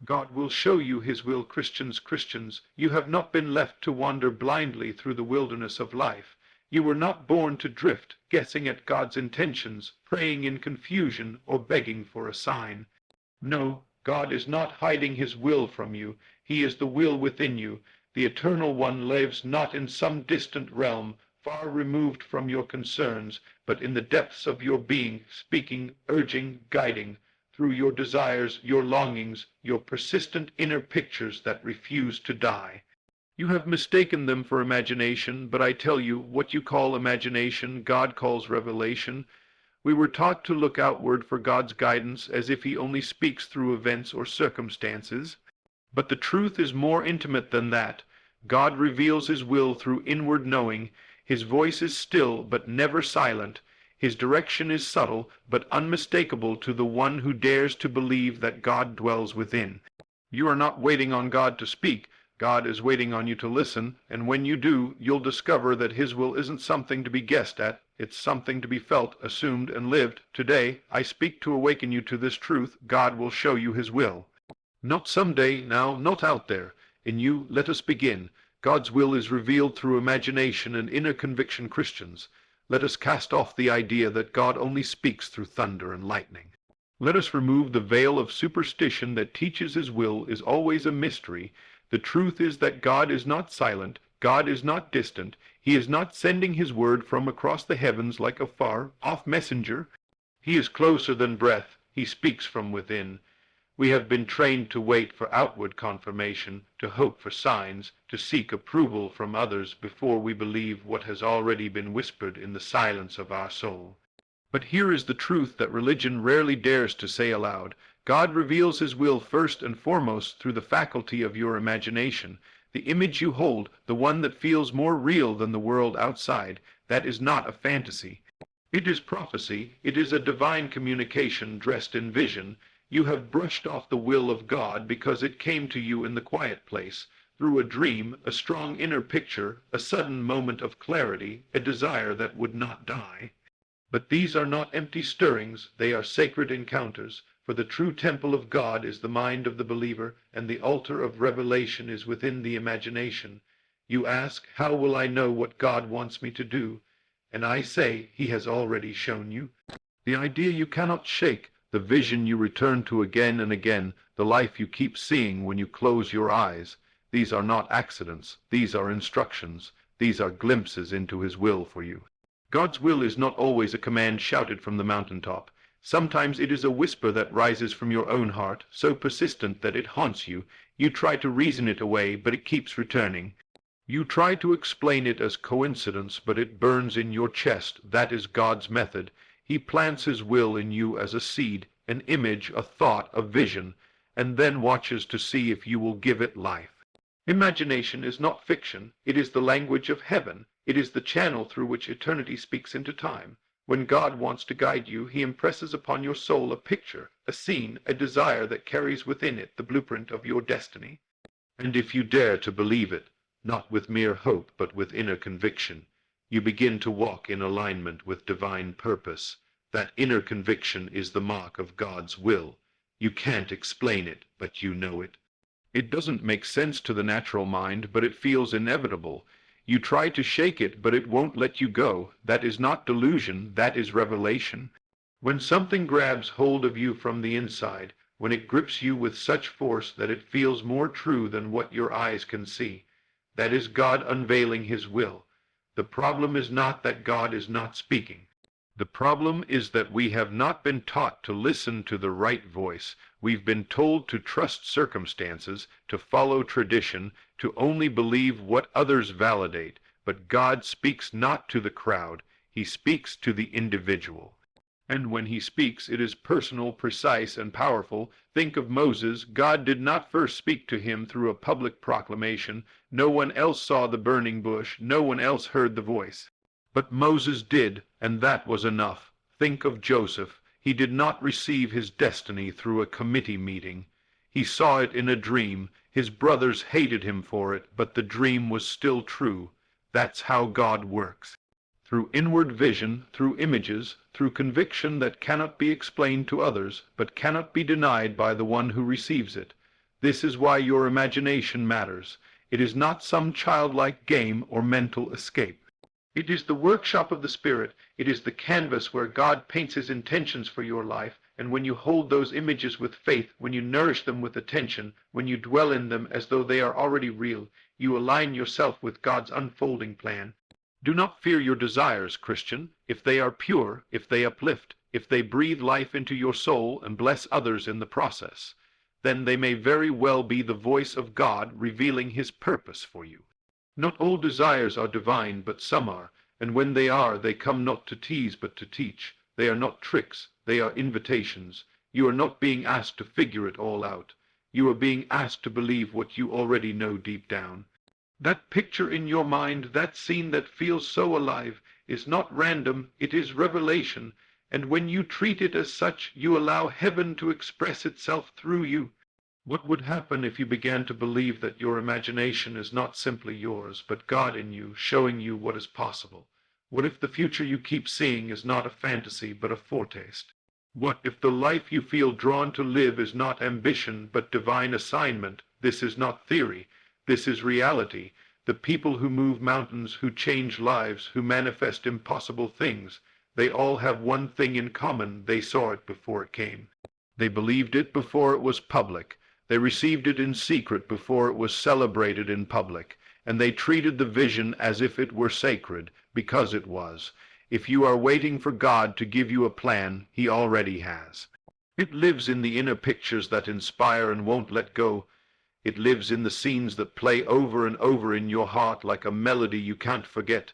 God will show you his will, Christians. You have not been left to wander blindly through the wilderness of life. You were not born to drift, guessing at God's intentions, praying in confusion, or begging for a sign. No, God is not hiding his will from you. He is the will within you. The Eternal One lives not in some distant realm, far removed from your concerns, but in the depths of your being, speaking, urging, guiding, through your desires, your longings, your persistent inner pictures that refuse to die. You have mistaken them for imagination, but I tell you, what you call imagination, God calls revelation. We were taught to look outward for God's guidance as if he only speaks through events or circumstances. But the truth is more intimate than that. God reveals his will through inward knowing. His voice is still, but never silent. His direction is subtle, but unmistakable to the one who dares to believe that God dwells within. You are not waiting on God to speak. God is waiting on you to listen, and when you do, you'll discover that his will isn't something to be guessed at. It's something to be felt, assumed, and lived. Today, I speak to awaken you to this truth. God will show you his will. Not someday, now, not out there. In you, let us begin. God's will is revealed through imagination and inner conviction, Christians. Let us cast off the idea that God only speaks through thunder and lightning. Let us remove the veil of superstition that teaches his will is always a mystery. The truth is that God is not silent, God is not distant, he is not sending his word from across the heavens like a far-off messenger. He is closer than breath, he speaks from within. We have been trained to wait for outward confirmation, to hope for signs, to seek approval from others before we believe what has already been whispered in the silence of our soul. But here is the truth that religion rarely dares to say aloud. God reveals his will first and foremost through the faculty of your imagination. The image you hold, the one that feels more real than the world outside, that is not a fantasy. It is prophecy, it is a divine communication dressed in vision. You have brushed off the will of God because it came to you in the quiet place, through a dream, a strong inner picture, a sudden moment of clarity, a desire that would not die. But these are not empty stirrings, they are sacred encounters, for the true temple of God is the mind of the believer, and the altar of revelation is within the imagination. You ask, how will I know what God wants me to do? And I say, he has already shown you. The idea you cannot shake, the vision you return to again and again, the life you keep seeing when you close your eyes. These are not accidents, these are instructions, these are glimpses into his will for you. God's will is not always a command shouted from the mountaintop. Sometimes it is a whisper that rises from your own heart, so persistent that it haunts you. You try to reason it away, but it keeps returning. You try to explain it as coincidence, but it burns in your chest. That is God's method. He plants his will in you as a seed, an image, a thought, a vision, and then watches to see if you will give it life. Imagination is not fiction. It is the language of heaven. It is the channel through which eternity speaks into time. When God wants to guide you, he impresses upon your soul a picture, a scene, a desire that carries within it the blueprint of your destiny. And if you dare to believe it, not with mere hope but with inner conviction, you begin to walk in alignment with divine purpose. That inner conviction is the mark of God's will. You can't explain it, but you know it. It doesn't make sense to the natural mind, but it feels inevitable. You try to shake it, but it won't let you go. That is not delusion, that is revelation. When something grabs hold of you from the inside, when it grips you with such force that it feels more true than what your eyes can see, that is God unveiling his will. The problem is not that God is not speaking. The problem is that we have not been taught to listen to the right voice. We've been told to trust circumstances, to follow tradition, to only believe what others validate. But God speaks not to the crowd. He speaks to the individual. And when he speaks, it is personal, precise, and powerful. Think of Moses. God did not first speak to him through a public proclamation. No one else saw the burning bush. No one else heard the voice. But Moses did, and that was enough. Think of Joseph. He did not receive his destiny through a committee meeting. He saw it in a dream. His brothers hated him for it, but the dream was still true. That's how God works. Through inward vision, through images, through conviction that cannot be explained to others, but cannot be denied by the one who receives it. This is why your imagination matters. It is not some childlike game or mental escape. It is the workshop of the Spirit. It is the canvas where God paints his intentions for your life, and when you hold those images with faith, when you nourish them with attention, when you dwell in them as though they are already real, you align yourself with God's unfolding plan. Do not fear your desires, Christian. If they are pure, if they uplift, if they breathe life into your soul and bless others in the process, then they may very well be the voice of God revealing his purpose for you. Not all desires are divine, but some are, and when they are, they come not to tease but to teach. They are not tricks, they are invitations. You are not being asked to figure it all out. You are being asked to believe what you already know deep down. That picture in your mind, that scene that feels so alive, is not random, it is revelation, and when you treat it as such, you allow heaven to express itself through you. What would happen if you began to believe that your imagination is not simply yours, but God in you, showing you what is possible? What if the future you keep seeing is not a fantasy, but a foretaste? What if the life you feel drawn to live is not ambition, but divine assignment? This is not theory. This is reality. The people who move mountains, who change lives, who manifest impossible things, they all have one thing in common: they saw it before it came. They believed it before it was public. They received it in secret before it was celebrated in public, and they treated the vision as if it were sacred, because it was. If you are waiting for God to give you a plan, he already has. It lives in the inner pictures that inspire and won't let go. It lives in the scenes that play over and over in your heart like a melody you can't forget.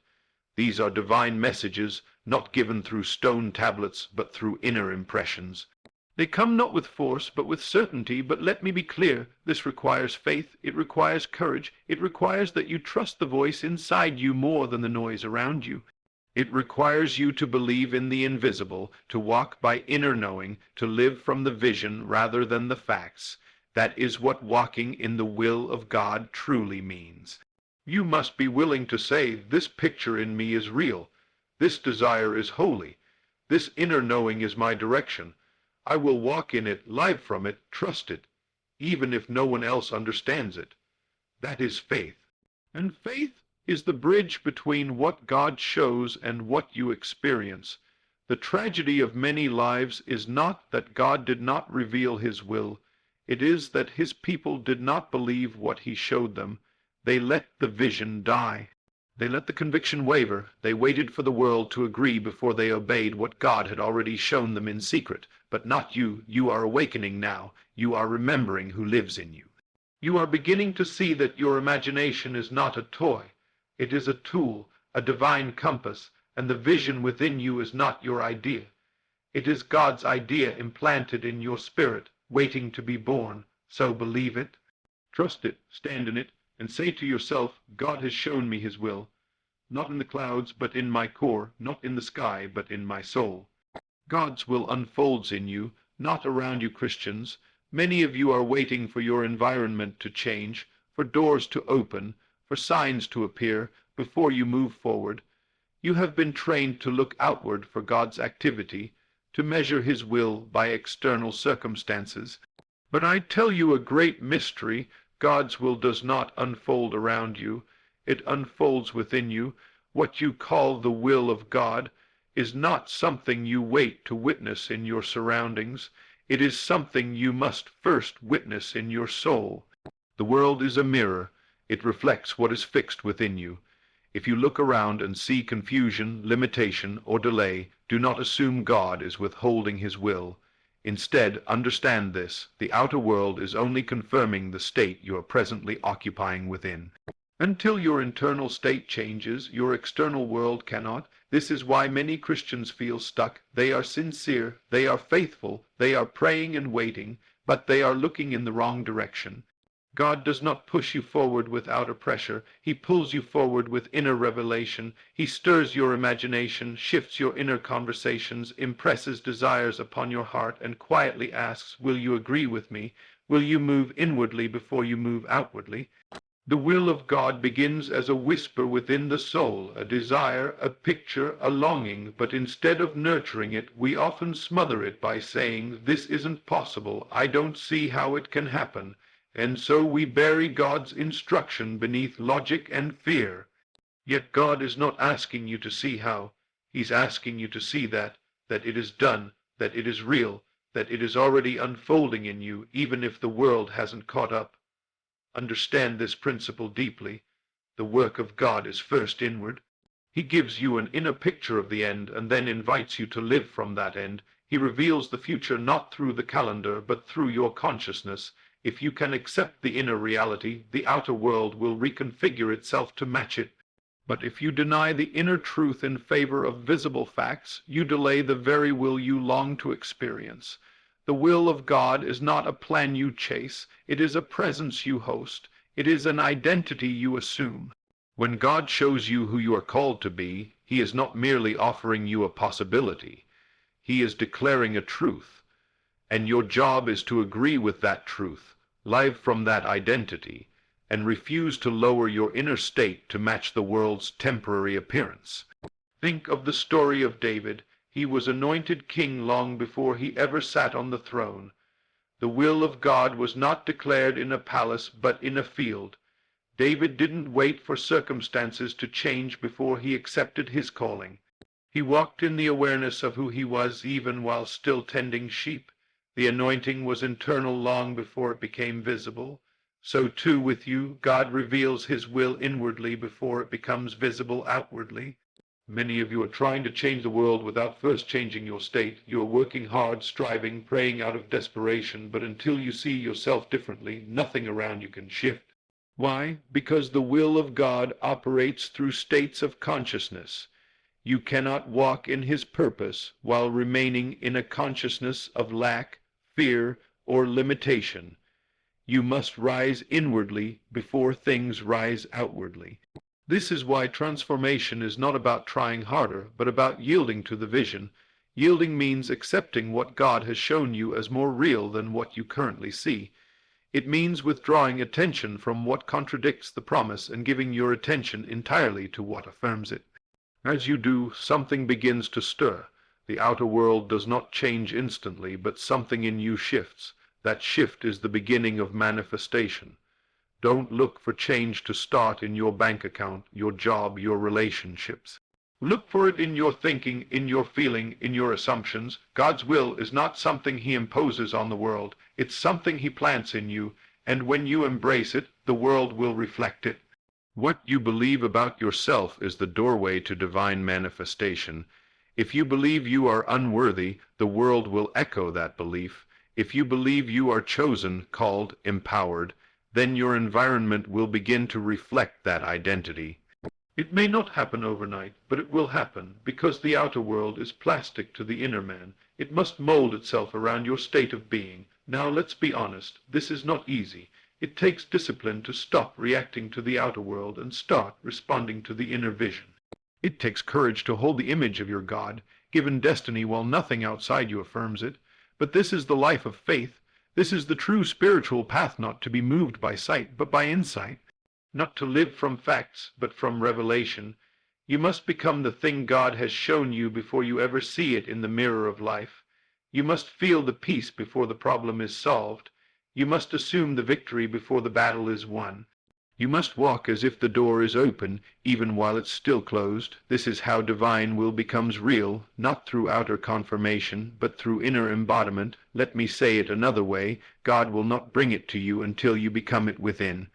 These are divine messages, not given through stone tablets, but through inner impressions. They come not with force, but with certainty. But let me be clear, this requires faith, it requires courage, it requires that you trust the voice inside you more than the noise around you. It requires you to believe in the invisible, to walk by inner knowing, to live from the vision rather than the facts. That is what walking in the will of God truly means. You must be willing to say, this picture in me is real, this desire is holy, this inner knowing is my direction. I will walk in it, live from it, trust it, even if no one else understands it. That is faith. And faith is the bridge between what God shows and what you experience. The tragedy of many lives is not that God did not reveal his will. It is that his people did not believe what he showed them. They let the vision die. They let the conviction waver. They waited for the world to agree before they obeyed what God had already shown them in secret. But not you. You are awakening now. You are remembering who lives in you. You are beginning to see that your imagination is not a toy. It is a tool, a divine compass, and the vision within you is not your idea. It is God's idea implanted in your spirit, waiting to be born. So believe it, trust it, stand in it, and say to yourself, God has shown me his will, not in the clouds, but in my core, not in the sky, but in my soul. God's will unfolds in you, not around you, Christians. Many of you are waiting for your environment to change, for doors to open, for signs to appear, before you move forward. You have been trained to look outward for God's activity, to measure his will by external circumstances. But I tell you a great mystery. God's will does not unfold around you. It unfolds within you. What you call the will of God is not something you wait to witness in your surroundings. It is something you must first witness in your soul. The world is a mirror. It reflects what is fixed within you. If you look around and see confusion, limitation, or delay, do not assume God is withholding his will. Instead, understand this: the outer world is only confirming the state you are presently occupying within. Until your internal state changes, your external world cannot. This is why many Christians feel stuck. They are sincere, they are faithful, they are praying and waiting, but they are looking in the wrong direction. God does not push you forward with outer pressure. He pulls you forward with inner revelation. He stirs your imagination, shifts your inner conversations, impresses desires upon your heart, and quietly asks, will you agree with me? Will you move inwardly before you move outwardly? The will of God begins as a whisper within the soul, a desire, a picture, a longing, but instead of nurturing it, we often smother it by saying, this isn't possible, I don't see how it can happen. And so we bury God's instruction beneath logic and fear. Yet God is not asking you to see how. He's asking you to see that it is done, that it is real, that it is already unfolding in you, even if the world hasn't caught up. Understand this principle deeply. The work of God is first inward. He gives you an inner picture of the end and then invites you to live from that end. He reveals the future not through the calendar, but through your consciousness. If you can accept the inner reality, the outer world will reconfigure itself to match it. But if you deny the inner truth in favor of visible facts, you delay the very will you long to experience. The will of God is not a plan you chase. It is a presence you host. It is an identity you assume. When God shows you who you are called to be, He is not merely offering you a possibility. He is declaring a truth. And your job is to agree with that truth, live from that identity, and refuse to lower your inner state to match the world's temporary appearance. Think of the story of David. He was anointed king long before he ever sat on the throne. The will of God was not declared in a palace, but in a field. David didn't wait for circumstances to change before he accepted his calling. He walked in the awareness of who he was even while still tending sheep. The anointing was internal long before it became visible. So too with you, God reveals His will inwardly before it becomes visible outwardly. Many of you are trying to change the world without first changing your state. You are working hard, striving, praying out of desperation, but until you see yourself differently, nothing around you can shift. Why? Because the will of God operates through states of consciousness. You cannot walk in His purpose while remaining in a consciousness of lack, fear, or limitation. You must rise inwardly before things rise outwardly. This is why transformation is not about trying harder, but about yielding to the vision. Yielding means accepting what God has shown you as more real than what you currently see. It means withdrawing attention from what contradicts the promise and giving your attention entirely to what affirms it. As you do, something begins to stir. The outer world does not change instantly, but something in you shifts. That shift is the beginning of manifestation. Don't look for change to start in your bank account, your job, your relationships. Look for it in your thinking, in your feeling, in your assumptions. God's will is not something He imposes on the world. It's something He plants in you, and when you embrace it, the world will reflect it. What you believe about yourself is the doorway to divine manifestation. If you believe you are unworthy, the world will echo that belief. If you believe you are chosen, called, empowered, then your environment will begin to reflect that identity. It may not happen overnight, but it will happen, because the outer world is plastic to the inner man. It must mold itself around your state of being. Now let's be honest, this is not easy. It takes discipline to stop reacting to the outer world and start responding to the inner vision. It takes courage to hold the image of your God, given destiny while nothing outside you affirms it. But this is the life of faith. This is the true spiritual path, not to be moved by sight, but by insight. Not to live from facts, but from revelation. You must become the thing God has shown you before you ever see it in the mirror of life. You must feel the peace before the problem is solved. You must assume the victory before the battle is won. You must walk as if the door is open, even while it's still closed. This is how divine will becomes real, not through outer confirmation, but through inner embodiment. Let me say it another way. God will not bring it to you until you become it within.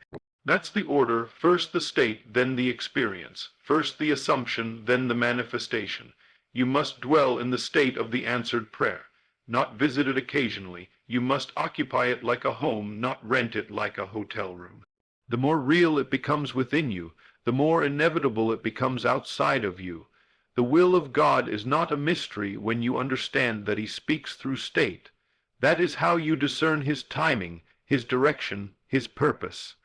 That's the order. First the state, then the experience. First the assumption, then the manifestation. You must dwell in the state of the answered prayer, not visit it occasionally. You must occupy it like a home, not rent it like a hotel room. The more real it becomes within you, the more inevitable it becomes outside of you. The will of God is not a mystery when you understand that He speaks through state. That is how you discern His timing, His direction, His purpose.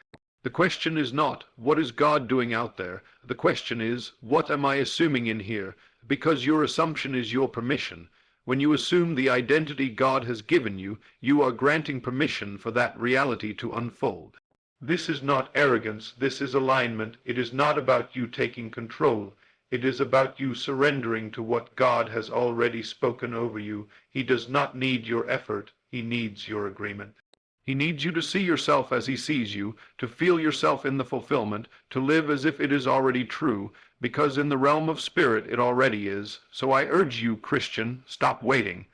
The question is not, what is God doing out there? The question is, what am I assuming in here? Because your assumption is your permission. When you assume the identity God has given you, you are granting permission for that reality to unfold. This is not arrogance, this is alignment. It is not about you taking control. It is about you surrendering to what God has already spoken over you. He does not need your effort, He needs your agreement. He needs you to see yourself as he sees you, to feel yourself in the fulfillment, to live as if it is already true, because in the realm of spirit it already is. So I urge you, Christian, stop waiting.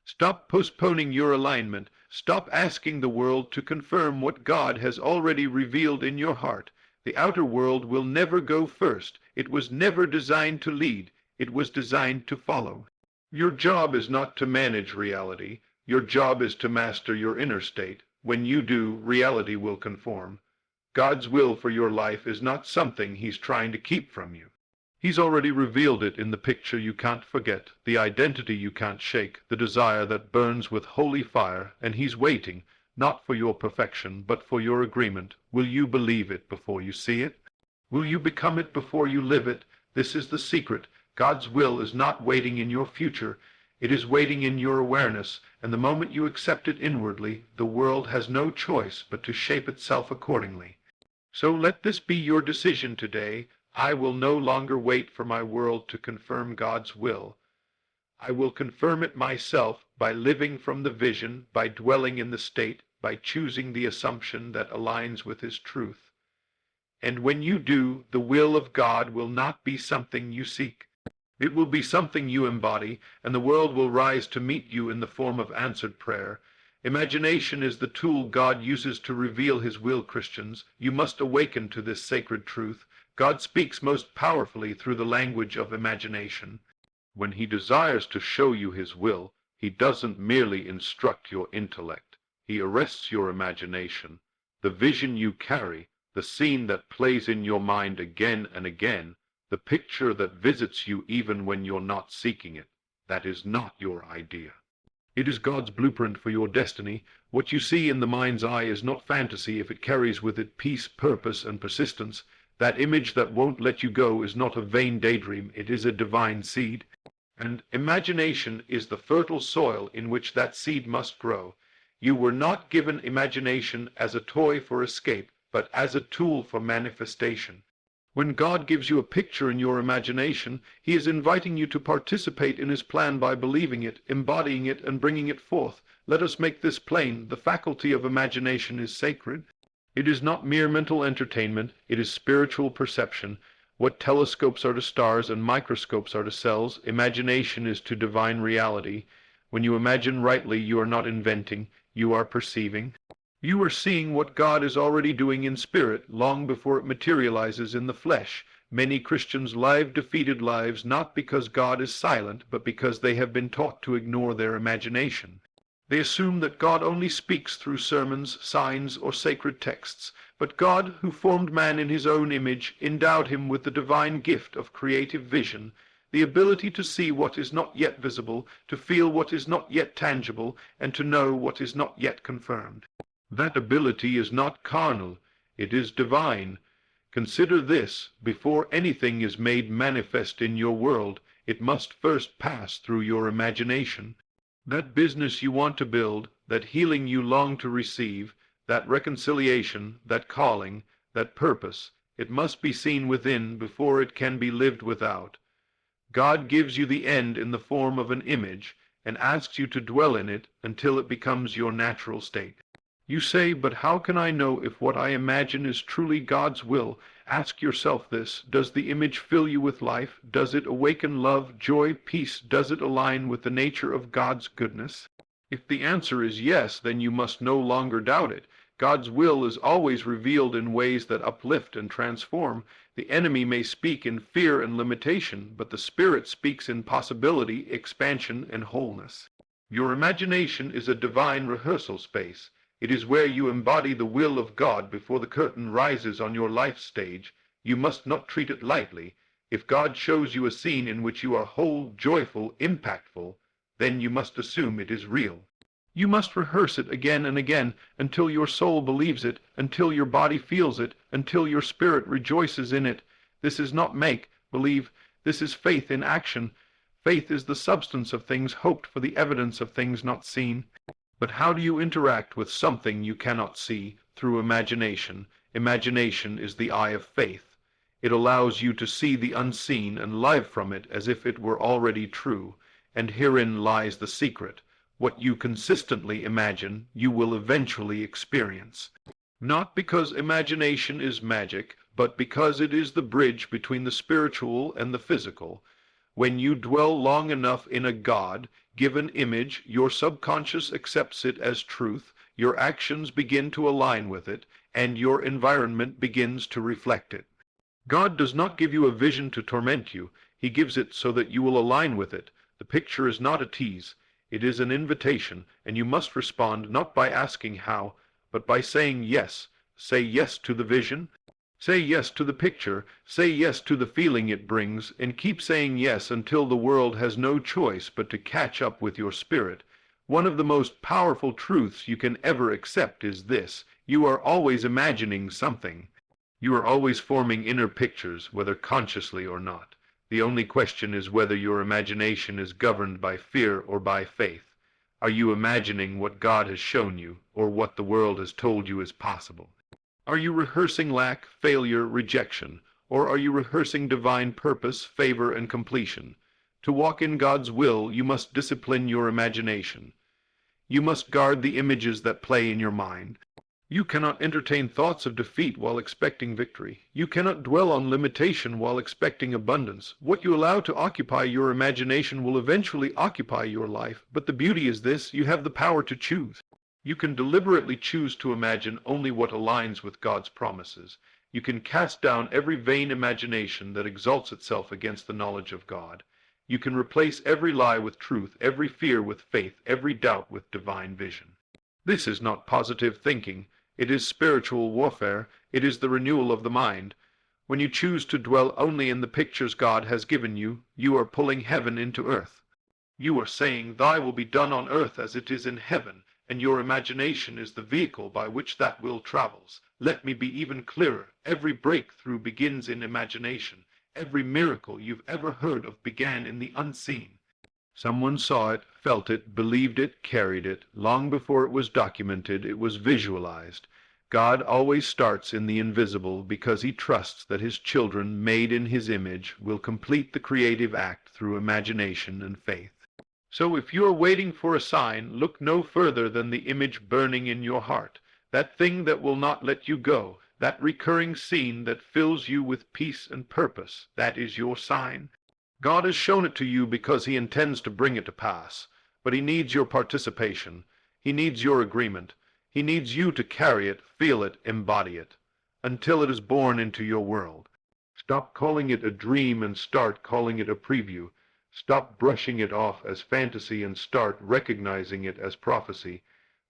Stop postponing your alignment. Stop asking the world to confirm what God has already revealed in your heart. The outer world will never go first. It was never designed to lead. It was designed to follow. Your job is not to manage reality. Your job is to master your inner state. When you do, reality will conform. God's will for your life is not something He's trying to keep from you. He's already revealed it in the picture you can't forget, the identity you can't shake, the desire that burns with holy fire, and He's waiting, not for your perfection, but for your agreement. Will you believe it before you see it? Will you become it before you live it? This is the secret. God's will is not waiting in your future. It is waiting in your awareness, and the moment you accept it inwardly, the world has no choice but to shape itself accordingly. So let this be your decision today. I will no longer wait for my world to confirm God's will. I will confirm it myself by living from the vision, by dwelling in the state, by choosing the assumption that aligns with His truth. And when you do, the will of God will not be something you seek. It will be something you embody, and the world will rise to meet you in the form of answered prayer. Imagination is the tool God uses to reveal His will, Christians. You must awaken to this sacred truth. God speaks most powerfully through the language of imagination. When He desires to show you His will, He doesn't merely instruct your intellect. He arrests your imagination. The vision you carry, the scene that plays in your mind again and again, the picture that visits you even when you're not seeking it, that is not your idea. It is God's blueprint for your destiny. What you see in the mind's eye is not fantasy if it carries with it peace, purpose, and persistence. That image that won't let you go is not a vain daydream, it is a divine seed. And imagination is the fertile soil in which that seed must grow. You were not given imagination as a toy for escape, but as a tool for manifestation. When God gives you a picture in your imagination, He is inviting you to participate in His plan by believing it, embodying it, and bringing it forth. Let us make this plain. The faculty of imagination is sacred. It is not mere mental entertainment, it is spiritual perception. What telescopes are to stars and microscopes are to cells, imagination is to divine reality. When you imagine rightly, you are not inventing, you are perceiving. You are seeing what God is already doing in spirit long before it materializes in the flesh. Many Christians live defeated lives not because God is silent, but because they have been taught to ignore their imagination. They assume that God only speaks through sermons, signs, or sacred texts. But God, who formed man in His own image, endowed him with the divine gift of creative vision, the ability to see what is not yet visible, to feel what is not yet tangible, and to know what is not yet confirmed. That ability is not carnal, it is divine. Consider this: before anything is made manifest in your world, it must first pass through your imagination. That business you want to build, that healing you long to receive, that reconciliation, that calling, that purpose, it must be seen within before it can be lived without. God gives you the end in the form of an image, and asks you to dwell in it until it becomes your natural state. You say, but how can I know if what I imagine is truly God's will? Ask yourself this: does the image fill you with life? Does it awaken love, joy, peace? Does it align with the nature of God's goodness? If the answer is yes, then you must no longer doubt it. God's will is always revealed in ways that uplift and transform. The enemy may speak in fear and limitation, but the Spirit speaks in possibility, expansion, and wholeness. Your imagination is a divine rehearsal space. It is where you embody the will of God before the curtain rises on your life stage. You must not treat it lightly. If God shows you a scene in which you are whole, joyful, impactful, then you must assume it is real. You must rehearse it again and again until your soul believes it, until your body feels it, until your spirit rejoices in it. This is not make-believe. This is faith in action. Faith is the substance of things hoped for, the evidence of things not seen. But how do you interact with something you cannot see? Through imagination. Imagination is the eye of faith. It allows you to see the unseen and live from it as if it were already true. And herein lies the secret. What you consistently imagine, you will eventually experience. Not because imagination is magic, but because it is the bridge between the spiritual and the physical. When you dwell long enough in a God-given image, your subconscious accepts it as truth, your actions begin to align with it, and your environment begins to reflect it. God does not give you a vision to torment you. He gives it so that you will align with it. The picture is not a tease. It is an invitation, and you must respond not by asking how, but by saying yes. Say yes to the vision. Say yes to the picture. Say yes to the feeling it brings, and keep saying yes until the world has no choice but to catch up with your spirit. One of the most powerful truths you can ever accept is this: you are always imagining something. You are always forming inner pictures, whether consciously or not. The only question is whether your imagination is governed by fear or by faith. Are you imagining what God has shown you, or what the world has told you is possible? Are you rehearsing lack, failure, rejection, or are you rehearsing divine purpose, favor, and completion? To walk in God's will, you must discipline your imagination. You must guard the images that play in your mind. You cannot entertain thoughts of defeat while expecting victory. You cannot dwell on limitation while expecting abundance. What you allow to occupy your imagination will eventually occupy your life, but the beauty is this: you have the power to choose. You can deliberately choose to imagine only what aligns with God's promises. You can cast down every vain imagination that exalts itself against the knowledge of God. You can replace every lie with truth, every fear with faith, every doubt with divine vision. This is not positive thinking. It is spiritual warfare. It is the renewal of the mind. When you choose to dwell only in the pictures God has given you, you are pulling heaven into earth. You are saying, "Thy will be done on earth as it is in heaven," and your imagination is the vehicle by which that will travels. Let me be even clearer. Every breakthrough begins in imagination. Every miracle you've ever heard of began in the unseen. Someone saw it, felt it, believed it, carried it. Long before it was documented, it was visualized. God always starts in the invisible because he trusts that his children, made in his image, will complete the creative act through imagination and faith. So if you are waiting for a sign, look no further than the image burning in your heart, that thing that will not let you go, that recurring scene that fills you with peace and purpose. That is your sign. God has shown it to you because he intends to bring it to pass, but he needs your participation. He needs your agreement. He needs you to carry it, feel it, embody it, until it is born into your world. Stop calling it a dream and start calling it a preview. Stop brushing it off as fantasy and start recognizing it as prophecy.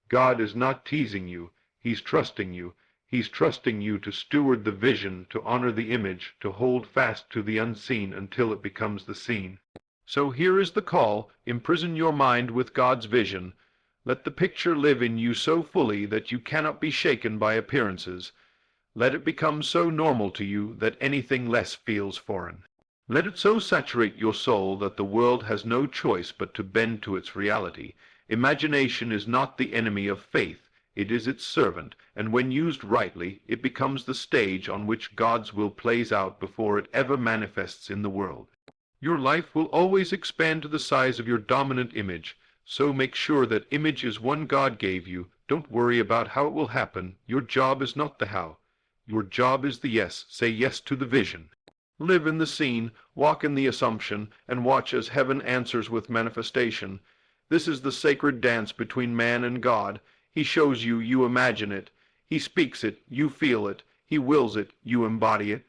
God is not teasing you. He's trusting you. He's trusting you to steward the vision, to honor the image, to hold fast to the unseen until it becomes the seen. So here is the call: imprison your mind with God's vision. Let the picture live in you so fully that you cannot be shaken by appearances. Let it become so normal to you that anything less feels foreign. Let it so saturate your soul that the world has no choice but to bend to its reality. Imagination is not the enemy of faith. It is its servant, and when used rightly, it becomes the stage on which God's will plays out before it ever manifests in the world. Your life will always expand to the size of your dominant image, so make sure that image is one God gave you. Don't worry about how it will happen. Your job is not the how. Your job is the yes. Say yes to the vision. Live in the scene, walk in the assumption, and watch as heaven answers with manifestation. This is the sacred dance between man and God. He shows you, you imagine it. He speaks it, you feel it. He wills it, you embody it.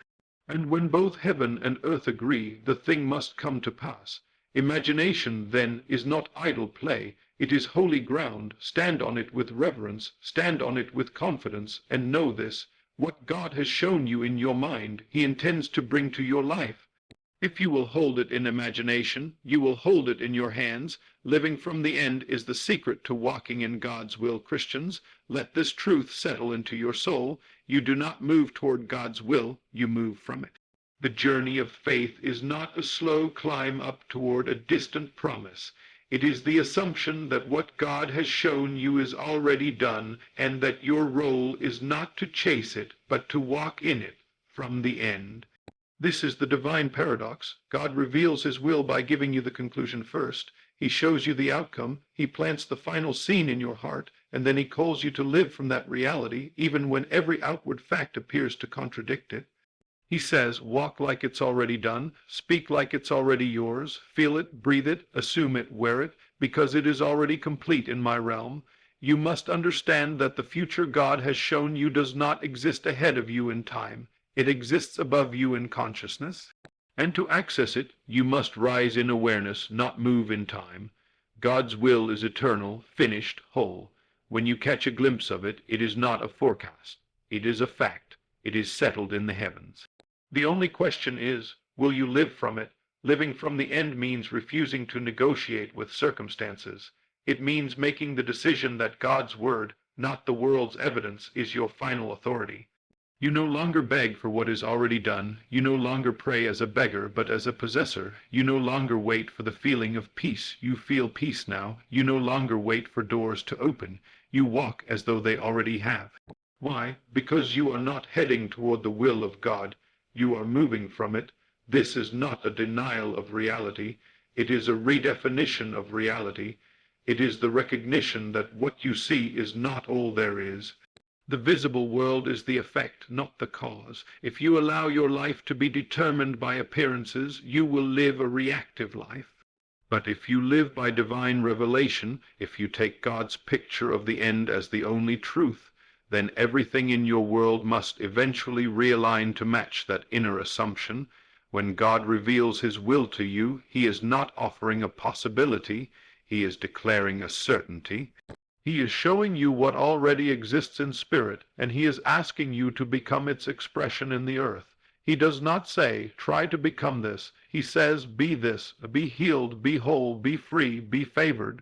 And when both heaven and earth agree, the thing must come to pass. Imagination, then, is not idle play. It is holy ground. Stand on it with reverence. Stand on it with confidence. And know this: what God has shown you in your mind, he intends to bring to your life. If you will hold it in imagination, you will hold it in your hands. Living from the end is the secret to walking in God's will, Christians. Let this truth settle into your soul. You do not move toward God's will, you move from it. The journey of faith is not a slow climb up toward a distant promise. It is the assumption that what God has shown you is already done, and that your role is not to chase it, but to walk in it from the end. This is the divine paradox. God reveals his will by giving you the conclusion first. He shows you the outcome. He plants the final scene in your heart, and then he calls you to live from that reality, even when every outward fact appears to contradict it. He says, walk like it's already done, speak like it's already yours, feel it, breathe it, assume it, wear it, because it is already complete in my realm. You must understand that the future God has shown you does not exist ahead of you in time. It exists above you in consciousness. And to access it, you must rise in awareness, not move in time. God's will is eternal, finished, whole. When you catch a glimpse of it, it is not a forecast. It is a fact. It is settled in the heavens. The only question is, will you live from it? Living from the end means refusing to negotiate with circumstances. It means making the decision that God's word, not the world's evidence, is your final authority. You no longer beg for what is already done. You no longer pray as a beggar, but as a possessor. You no longer wait for the feeling of peace. You feel peace now. You no longer wait for doors to open. You walk as though they already have. Why? Because you are not heading toward the will of God. You are moving from it. This is not a denial of reality. It is a redefinition of reality. It is the recognition that what you see is not all there is. The visible world is the effect, not the cause. If you allow your life to be determined by appearances, you will live a reactive life. But if you live by divine revelation, if you take God's picture of the end as the only truth, then everything in your world must eventually realign to match that inner assumption. When God reveals his will to you, he is not offering a possibility, he is declaring a certainty. He is showing you what already exists in spirit, and he is asking you to become its expression in the earth. He does not say, try to become this. He says, be this, be healed, be whole, be free, be favored.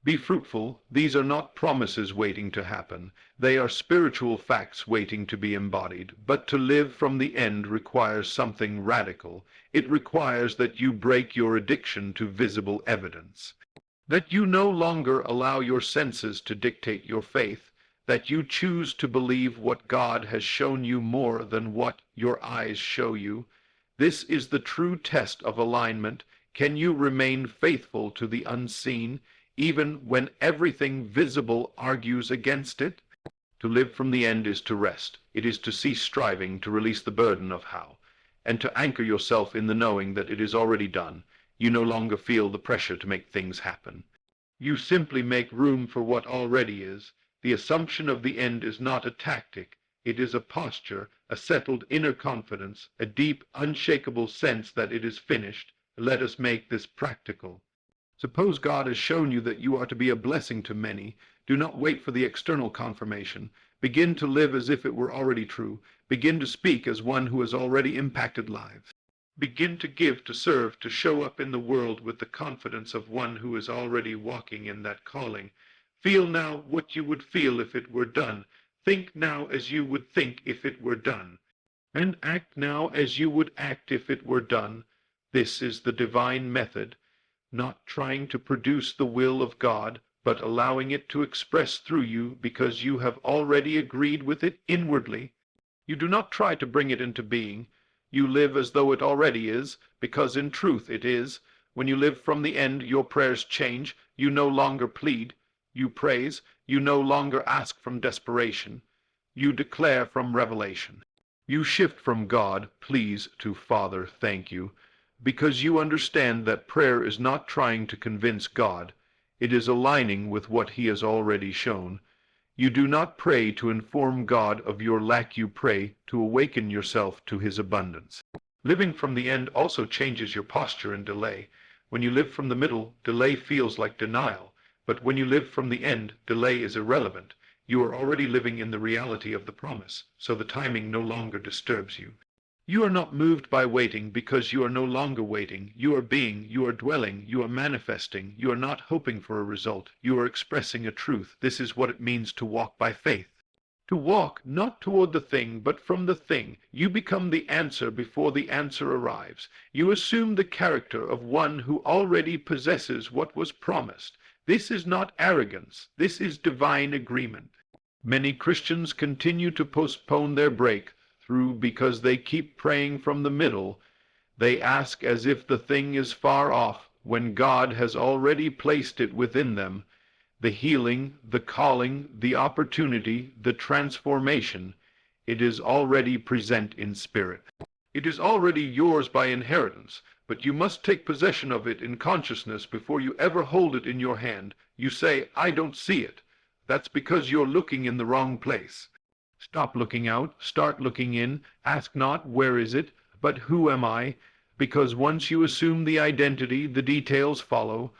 Be fruitful. These are not promises waiting to happen. They are spiritual facts waiting to be embodied. But to live from the end requires something radical. It requires that you break your addiction to visible evidence. That you no longer allow your senses to dictate your faith, that you choose to believe what God has shown you more than what your eyes show you. This is the true test of alignment. Can you remain faithful to the unseen, even when everything visible argues against it? To live from the end is to rest. It is to cease striving, to release the burden of how, and to anchor yourself in the knowing that it is already done. You no longer feel the pressure to make things happen. You simply make room for what already is. The assumption of the end is not a tactic. It is a posture, a settled inner confidence, a deep, unshakable sense that it is finished. Let us make this practical. Suppose God has shown you that you are to be a blessing to many. Do not wait for the external confirmation. Begin to live as if it were already true. Begin to speak as one who has already impacted lives. Begin to give, to serve, to show up in the world with the confidence of one who is already walking in that calling. Feel now what you would feel if it were done. Think now as you would think if it were done. And act now as you would act if it were done. This is the divine method, not trying to produce the will of God, but allowing it to express through you because you have already agreed with it inwardly. You do not try to bring it into being. You live as though it already is, because in truth it is. When you live from the end, your prayers change. You no longer plead. You praise. You no longer ask from desperation. You declare from revelation. You shift from God, please, to Father, thank you, because you understand that prayer is not trying to convince God. It is aligning with what he has already shown. You do not pray to inform God of your lack. You pray to awaken yourself to his abundance. Living from the end also changes your posture in delay. When you live from the middle, delay feels like denial. But when you live from the end, delay is irrelevant. You are already living in the reality of the promise, so the timing no longer disturbs you. You are not moved by waiting because you are no longer waiting. You are being, you are dwelling, you are manifesting. You are not hoping for a result. You are expressing a truth. This is what it means to walk by faith. To walk not toward the thing, but from the thing. You become the answer before the answer arrives. You assume the character of one who already possesses what was promised. This is not arrogance. This is divine agreement. Many Christians continue to postpone their breakthrough because they keep praying from the middle. They ask as if the thing is far off, when God has already placed it within them, the healing, the calling, the opportunity, the transformation, it is already present in spirit. It is already yours by inheritance, but you must take possession of it in consciousness before you ever hold it in your hand. You say, "I don't see it." That's because you're looking in the wrong place. Stop looking out, start looking in. Ask not, "Where is it?" but "Who am I?" Because once you assume the identity, the details follow.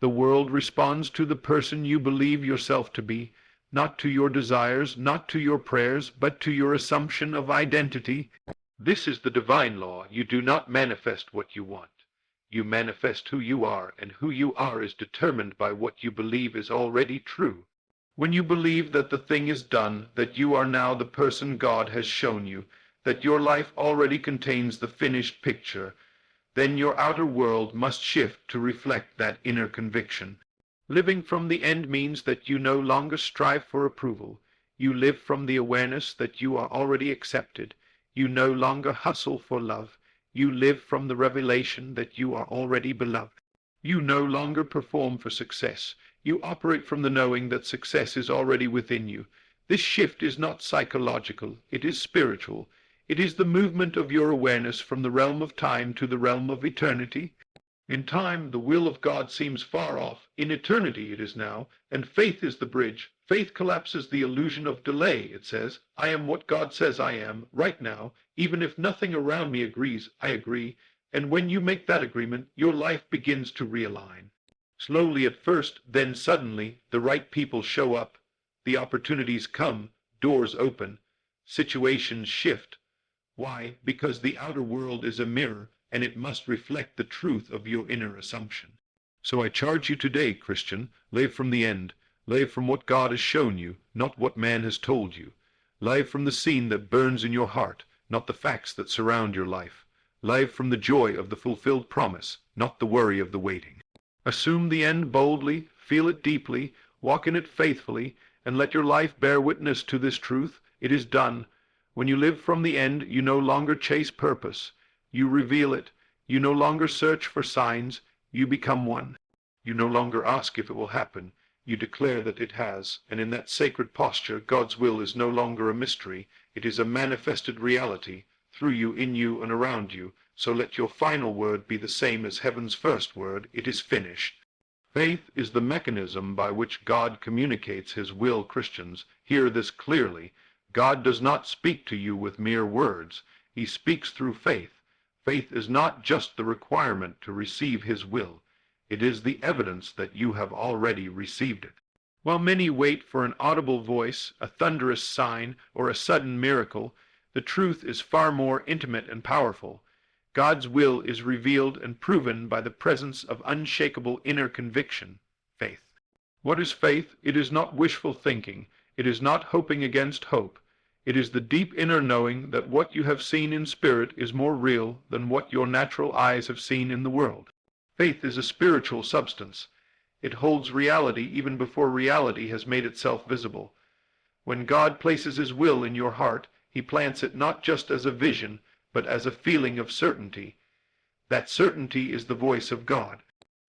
The world responds to the person you believe yourself to be, not to your desires, not to your prayers, but to your assumption of identity. This is the divine law. You do not manifest what you want. You manifest who you are, and who you are is determined by what you believe is already true. When you believe that the thing is done, that you are now the person God has shown you, that your life already contains the finished picture, then your outer world must shift to reflect that inner conviction. Living from the end means that you no longer strive for approval. You live from the awareness that you are already accepted. You no longer hustle for love. You live from the revelation that you are already beloved. You no longer perform for success. You operate from the knowing that success is already within you. This shift is not psychological, it is spiritual. It is the movement of your awareness from the realm of time to the realm of eternity. In time, the will of God seems far off. In eternity it is now, and faith is the bridge. Faith collapses the illusion of delay. It says, "I am what God says I am, right now. Even if nothing around me agrees, I agree." And when you make that agreement, your life begins to realign. Slowly at first, then suddenly, the right people show up. The opportunities come, doors open, situations shift. Why? Because the outer world is a mirror, and it must reflect the truth of your inner assumption. So I charge you today, Christian, live from the end. Live from what God has shown you, not what man has told you. Live from the scene that burns in your heart, not the facts that surround your life. Live from the joy of the fulfilled promise, not the worry of the waiting. Assume the end boldly, feel it deeply, walk in it faithfully, and let your life bear witness to this truth. It is done. When you live from the end, you no longer chase purpose. You reveal it. You no longer search for signs. You become one. You no longer ask if it will happen. You declare that it has, and in that sacred posture, God's will is no longer a mystery. It is a manifested reality, through you, in you, and around you. So let your final word be the same as heaven's first word. It is finished. Faith is the mechanism by which God communicates his will. Christians, hear this clearly. God does not speak to you with mere words. He speaks through faith. Faith is not just the requirement to receive his will. It is the evidence that you have already received it. While many wait for an audible voice, a thunderous sign, or a sudden miracle, the truth is far more intimate and powerful. God's will is revealed and proven by the presence of unshakable inner conviction, faith. What is faith? It is not wishful thinking. It is not hoping against hope. It is the deep inner knowing that what you have seen in spirit is more real than what your natural eyes have seen in the world. Faith is a spiritual substance. It holds reality even before reality has made itself visible. When God places his will in your heart, he plants it not just as a vision, but as a feeling of certainty. That certainty is the voice of God.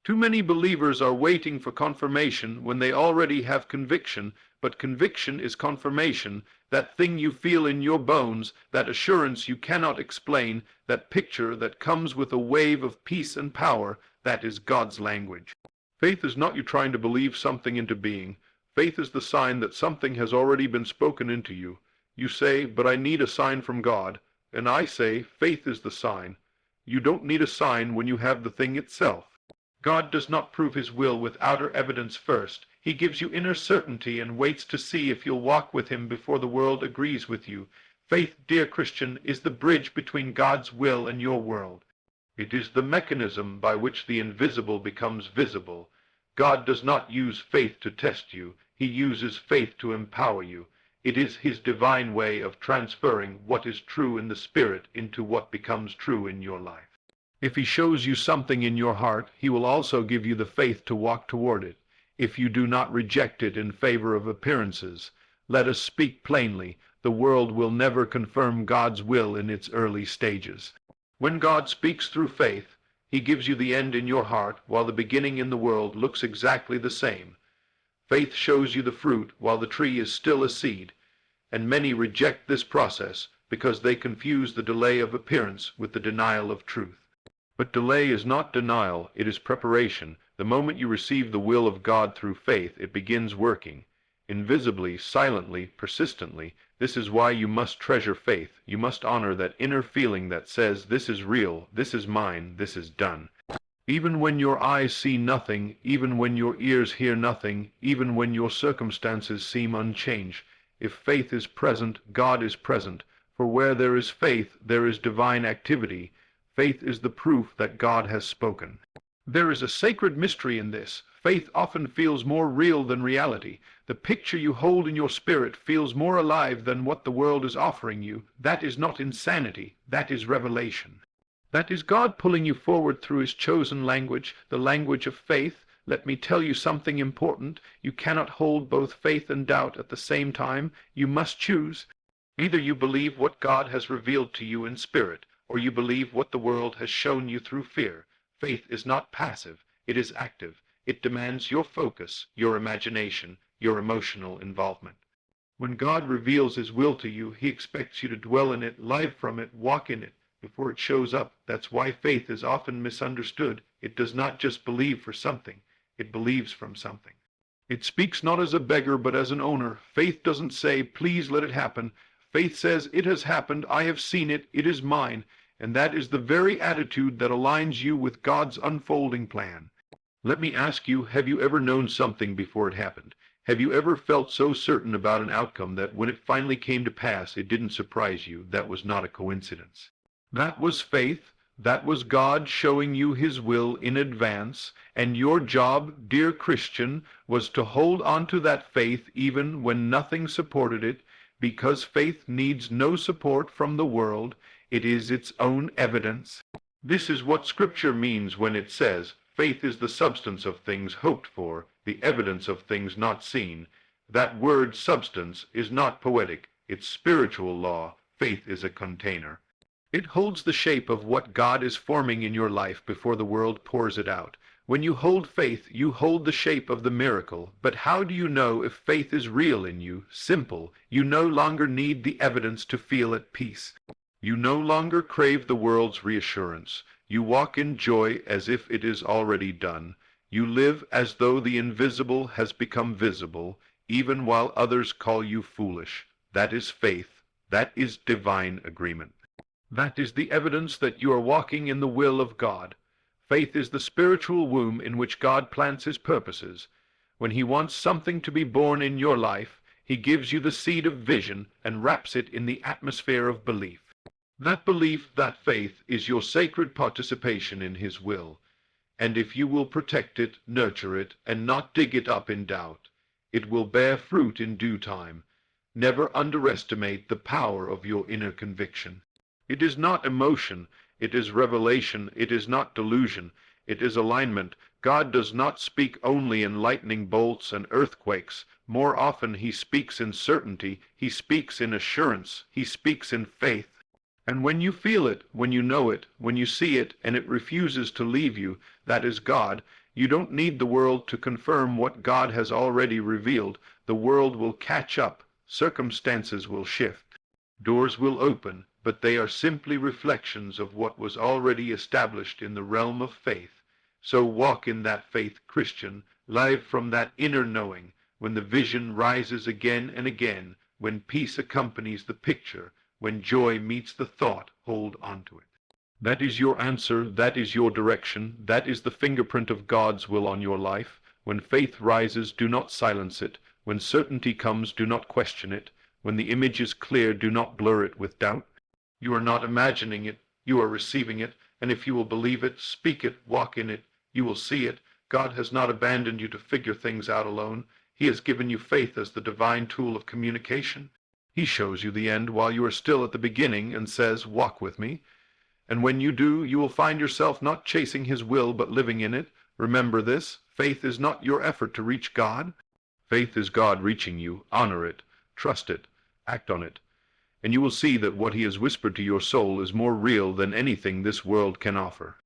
Too many believers are waiting for confirmation when they already have conviction, but conviction is confirmation, that thing you feel in your bones, that assurance you cannot explain, that picture that comes with a wave of peace and power, that is God's language. Faith is not you trying to believe something into being. Faith is the sign that something has already been spoken into you. You say, "But I need a sign from God," and I say, faith is the sign. You don't need a sign when you have the thing itself. God does not prove his will with outer evidence first. He gives you inner certainty and waits to see if you'll walk with him before the world agrees with you. Faith, dear Christian, is the bridge between God's will and your world. It is the mechanism by which the invisible becomes visible. God does not use faith to test you. He uses faith to empower you. It is his divine way of transferring what is true in the spirit into what becomes true in your life. If he shows you something in your heart, he will also give you the faith to walk toward it. If you do not reject it in favor of appearances, let us speak plainly. The world will never confirm God's will in its early stages. When God speaks through faith, He gives you the end in your heart, while the beginning in the world looks exactly the same. Faith shows you the fruit while the tree is still a seed, and many reject this process because they confuse the delay of appearance with the denial of truth. But delay is not denial, it is preparation. The moment you receive the will of God through faith, it begins working. Invisibly, silently, persistently. This is why you must treasure faith. You must honor that inner feeling that says, this is real, this is mine, this is done. Even when your eyes see nothing, even when your ears hear nothing, even when your circumstances seem unchanged, if faith is present, God is present. For where there is faith, there is divine activity. Faith is the proof that God has spoken. There is a sacred mystery in this. Faith often feels more real than reality. The picture you hold in your spirit feels more alive than what the world is offering you. That is not insanity. That is revelation. That is God pulling you forward through His chosen language, the language of faith. Let me tell you something important. You cannot hold both faith and doubt at the same time. You must choose. Either you believe what God has revealed to you in spirit, or you believe what the world has shown you through fear. Faith is not passive. It is active. It demands your focus, your imagination, your emotional involvement. When God reveals His will to you, He expects you to dwell in it, live from it, walk in it, before it shows up. That's why faith is often misunderstood. It does not just believe for something. It believes from something. It speaks not as a beggar, but as an owner. Faith doesn't say, please let it happen. Faith says, it has happened, I have seen it, it is mine. And that is the very attitude that aligns you with God's unfolding plan. Let me ask you, have you ever known something before it happened? Have you ever felt so certain about an outcome that when it finally came to pass, it didn't surprise you? That was not a coincidence. That was faith. That was God showing you His will in advance, and your job, dear Christian, was to hold on to that faith even when nothing supported it, because faith needs no support from the world. It is its own evidence. This is what Scripture means when it says, faith is the substance of things hoped for, the evidence of things not seen. That word substance is not poetic, it's spiritual law. Faith is a container. It holds the shape of what God is forming in your life before the world pours it out. When you hold faith, you hold the shape of the miracle. But how do you know if faith is real in you? Simple. You no longer need the evidence to feel at peace. You no longer crave the world's reassurance. You walk in joy as if it is already done. You live as though the invisible has become visible, even while others call you foolish. That is faith. That is divine agreement. That is the evidence that you are walking in the will of God. Faith is the spiritual womb in which God plants His purposes. When He wants something to be born in your life, He gives you the seed of vision and wraps it in the atmosphere of belief. That belief, that faith, is your sacred participation in His will. And if you will protect it, nurture it, and not dig it up in doubt, it will bear fruit in due time. Never underestimate the power of your inner conviction. It is not emotion, it is revelation. It is not delusion, it is alignment. God does not speak only in lightning bolts and earthquakes. More often He speaks in certainty, He speaks in assurance, He speaks in faith. And when you feel it, when you know it, when you see it, and it refuses to leave you, that is God. You don't need the world to confirm what God has already revealed. The world will catch up, circumstances will shift, doors will open, but they are simply reflections of what was already established in the realm of faith. So walk in that faith, Christian, live from that inner knowing. When the vision rises again and again, when peace accompanies the picture, when joy meets the thought, hold on to it. That is your answer, that is your direction, that is the fingerprint of God's will on your life. When faith rises, do not silence it. When certainty comes, do not question it. When the image is clear, do not blur it with doubt. You are not imagining it, you are receiving it, and if you will believe it, speak it, walk in it, you will see it. God has not abandoned you to figure things out alone. He has given you faith as the divine tool of communication. He shows you the end while you are still at the beginning and says, walk with me. And when you do, you will find yourself not chasing His will but living in it. Remember this, faith is not your effort to reach God. Faith is God reaching you. Honor it, trust it, act on it. And you will see that what He has whispered to your soul is more real than anything this world can offer.